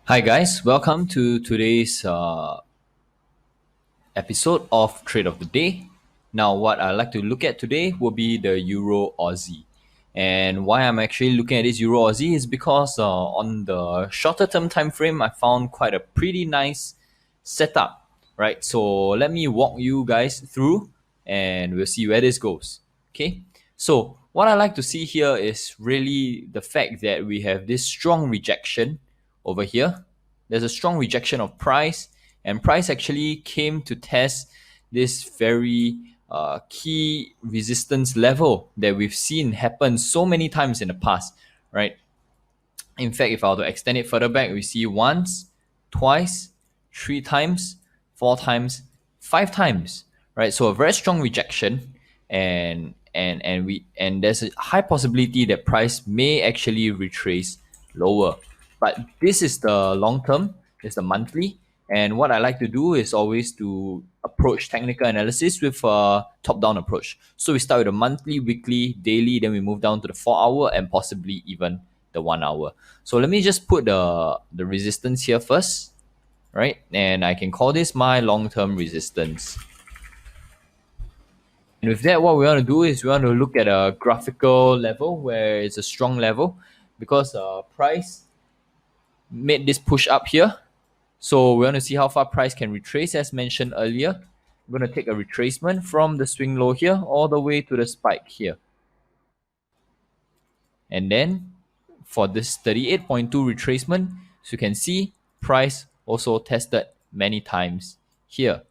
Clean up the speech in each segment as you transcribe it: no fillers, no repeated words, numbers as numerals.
Hi guys, welcome to today's episode of Trade of the Day. Now, what I like to look at today will be the Euro Aussie. And why I'm actually looking at this Euro Aussie is because on the shorter term time frame, I found quite a pretty nice setup, right? So let me walk you guys through and we'll see where this goes. Okay. So what I like to see here is really the fact that we have this strong rejection over here. There's a strong rejection of price, and price actually came to test this very key resistance level that we've seen happen so many times in the past, right? In fact, if I were to extend it further back, we see once, twice, three times, four times, five times, right? So a very strong rejection, and there's a high possibility that price may actually retrace lower. But this is the long term, it's the monthly, and what I like to do is always to approach technical analysis with a top-down approach. So we start with a monthly, weekly, daily, then we move down to the 4 hour and possibly even the 1 hour. So let me just put the resistance here first, right? And I can call this my long-term resistance. And with that, what we want to do is we want to look at a graphical level where it's a strong level because price made this push up here. So we want to see how far price can retrace as mentioned earlier. We're going to take a retracement from the swing low here all the way to the spike here. And then for this 38.2 retracement, so you can see price also tested many times here,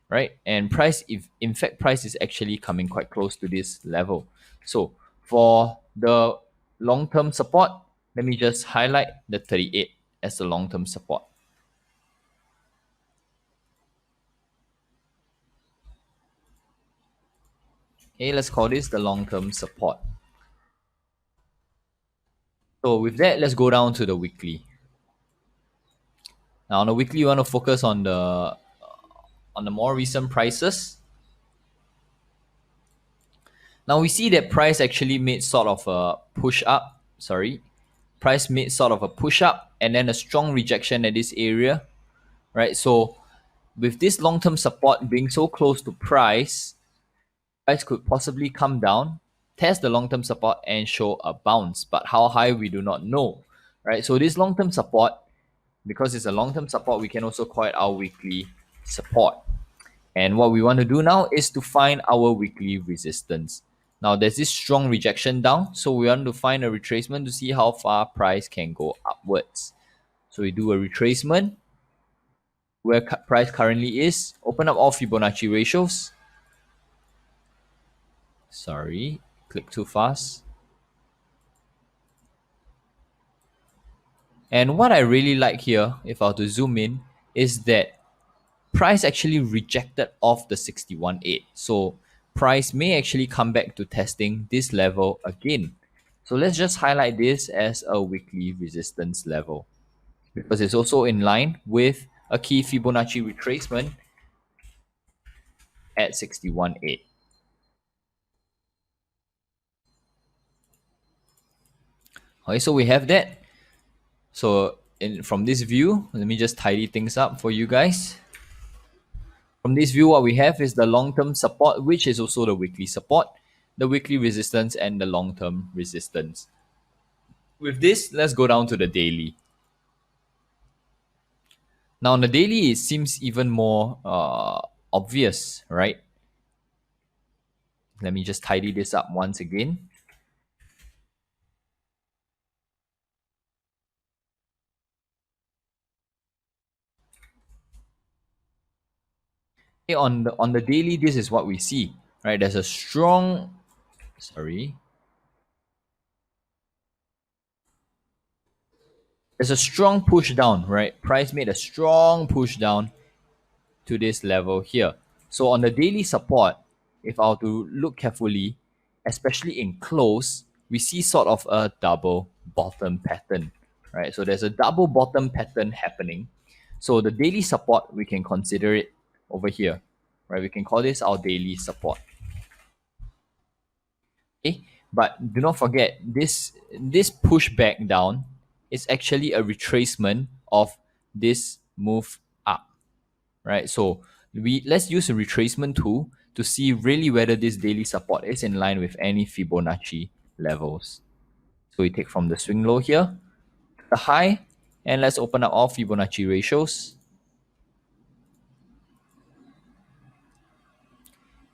right? And price, if in fact price is actually coming quite close to this level. So for the long-term support, let me just highlight the 38 as the long-term support. Okay, let's call this the long-term support. So with that, let's go down to the weekly. Now on the weekly, you want to focus on the more recent prices. Now we see that price actually made sort of a push up. Sorry, price made sort of a push up and then a strong rejection at this area, right? So with this long-term support being so close to price could possibly come down, test the long-term support and show a bounce. But how high we do not know, right? So this long-term support, because it's a long-term support, we can also call it our weekly support. And what we want to do now is to find our weekly resistance. Now there's this strong rejection down, so we want to find a retracement to see how far price can go upwards. So we do a retracement where price currently is, open up all Fibonacci ratios. Sorry, click too fast. And what I really like here, if I were to zoom in, is that price actually rejected off the 61.8. So price may actually come back to testing this level again. So let's just highlight this as a weekly resistance level because it's also in line with a key Fibonacci retracement at 61.8. Okay, so we have that. So from this view, let me just tidy things up for you guys. From this view, what we have is the long-term support, which is also the weekly support, the weekly resistance, and the long-term resistance. With this, let's go down to the daily. Now, on the daily, it seems even more obvious, right? Let me just tidy this up once again. Okay, on the daily, this is what we see, right? There's a strong, there's a strong push down, right? Price made a strong push down to this level here. So on the daily support, if I were to look carefully, especially in close, we see sort of a double bottom pattern, right? So there's a double bottom pattern happening. So the daily support, we can consider it over here, right? We can call this our daily support. Okay, but do not forget this push back down is actually a retracement of this move up, right? So let's use a retracement tool to see really whether this daily support is in line with any Fibonacci levels. So we take from the swing low here, the high, and let's open up all Fibonacci ratios.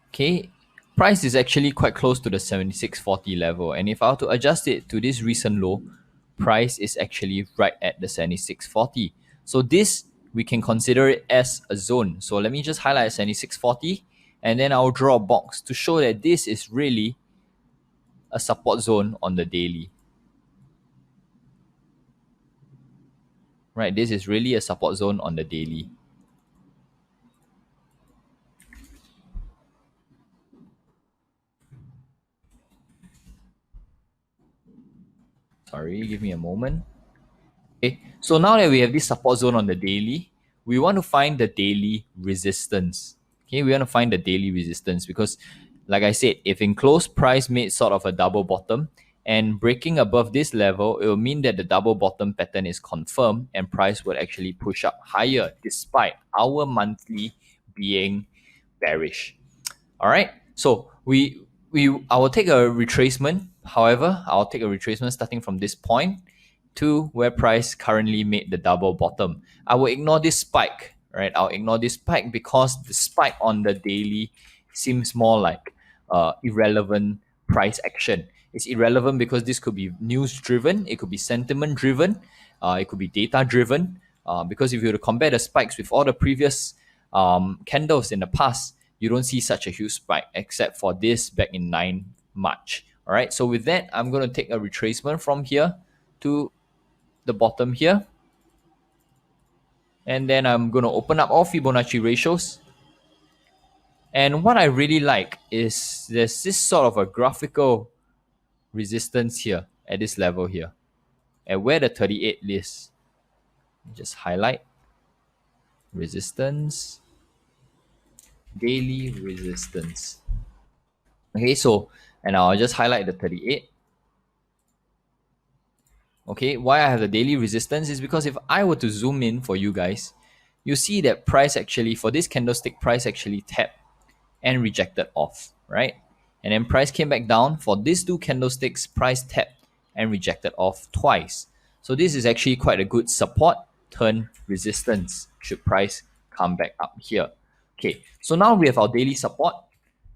Okay, price is actually quite close to the 76.40 level, and if I were to adjust it to this recent low, price is actually right at the 76.40. So this, we can consider it as a zone. So let me just highlight 76.40, and then I'll draw a box to show that this is really a support zone on the daily. Right, this is really a support zone on the daily. Sorry, give me a moment. Okay, so now that we have this support zone on the daily, we want to find the daily resistance. Okay, we want to find the daily resistance because, like I said, if in close price made sort of a double bottom and breaking above this level, it will mean that the double bottom pattern is confirmed and price would actually push up higher despite our monthly being bearish. All right. So I will take a retracement. However, I'll take a retracement starting from this point to where price currently made the double bottom. I will ignore this spike, right? I'll ignore this spike because the spike on the daily seems more like irrelevant price action. It's irrelevant because this could be news driven, it could be sentiment driven, it could be data driven. Because if you were to compare the spikes with all the previous candles in the past, you don't see such a huge spike except for this back in 9 March. All right, so with that, I'm going to take a retracement from here to the bottom here. And then I'm going to open up all Fibonacci ratios. And what I really like is there's this sort of a graphical resistance here at this level here, at where the 38 is. Just highlight resistance, daily resistance. Okay, so, and I'll just highlight the 38. Okay, why I have the daily resistance is because if I were to zoom in for you guys, you see that price actually, for this candlestick, price actually tapped and rejected off, right? And then price came back down. For these two candlesticks, price tapped and rejected off twice. So this is actually quite a good support turn resistance should price come back up here. Okay, so now we have our daily support,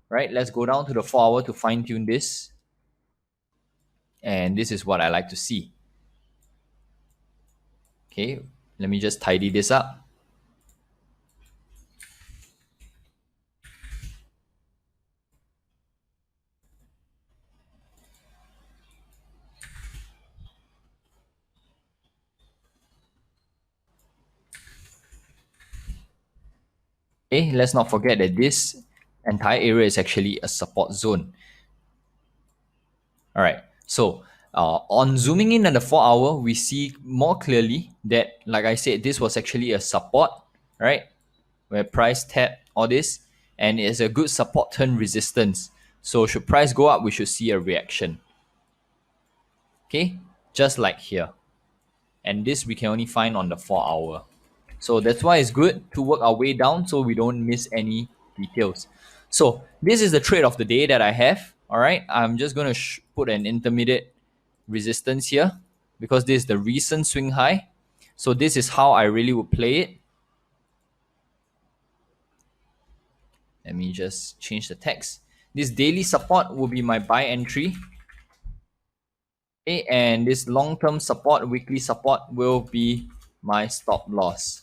right? Let's go down to the 4 hour to fine tune this. And this is what I like to see. Okay, let me just tidy this up. Okay, let's not forget that this entire area is actually a support zone. All right, so on zooming in on the 4 hour, we see more clearly that, like I said, this was actually a support, right? Where price tapped all this, and it's a good support turn resistance. So should price go up, we should see a reaction. Okay, just like here. And this we can only find on the 4 hour. So that's why it's good to work our way down so we don't miss any details. So this is the trade of the day that I have. All right, I'm just going to put an intermediate resistance here because this is the recent swing high. So this is how I really would play it. Let me just change the text. This daily support will be my buy entry. Okay, and this long-term support, weekly support will be my stop loss,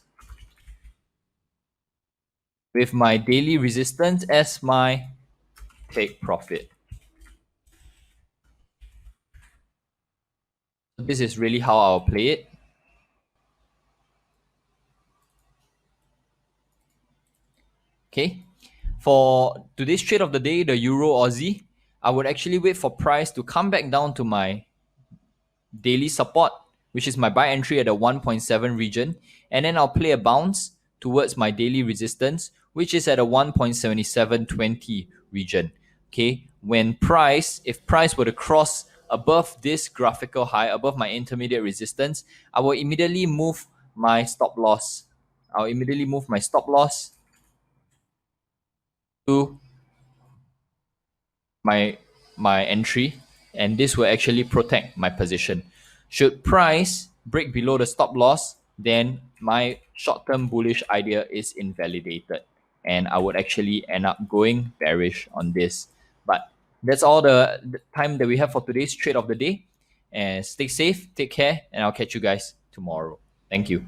with my daily resistance as my take profit. This is really how I'll play it. Okay, for today's trade of the day, the Euro Aussie, I would actually wait for price to come back down to my daily support, which is my buy entry at the 1.7 region, and then I'll play a bounce towards my daily resistance, which is at a 1.7720 region. Okay, when price, if price were to cross above this graphical high, above my intermediate resistance, I will immediately move my stop loss. I'll immediately move my stop loss to my entry, and this will actually protect my position. Should price break below the stop loss, then my short-term bullish idea is invalidated, and I would actually end up going bearish on this. But that's all the time that we have for today's trade of the day. And stay safe, take care, and I'll catch you guys tomorrow. Thank you.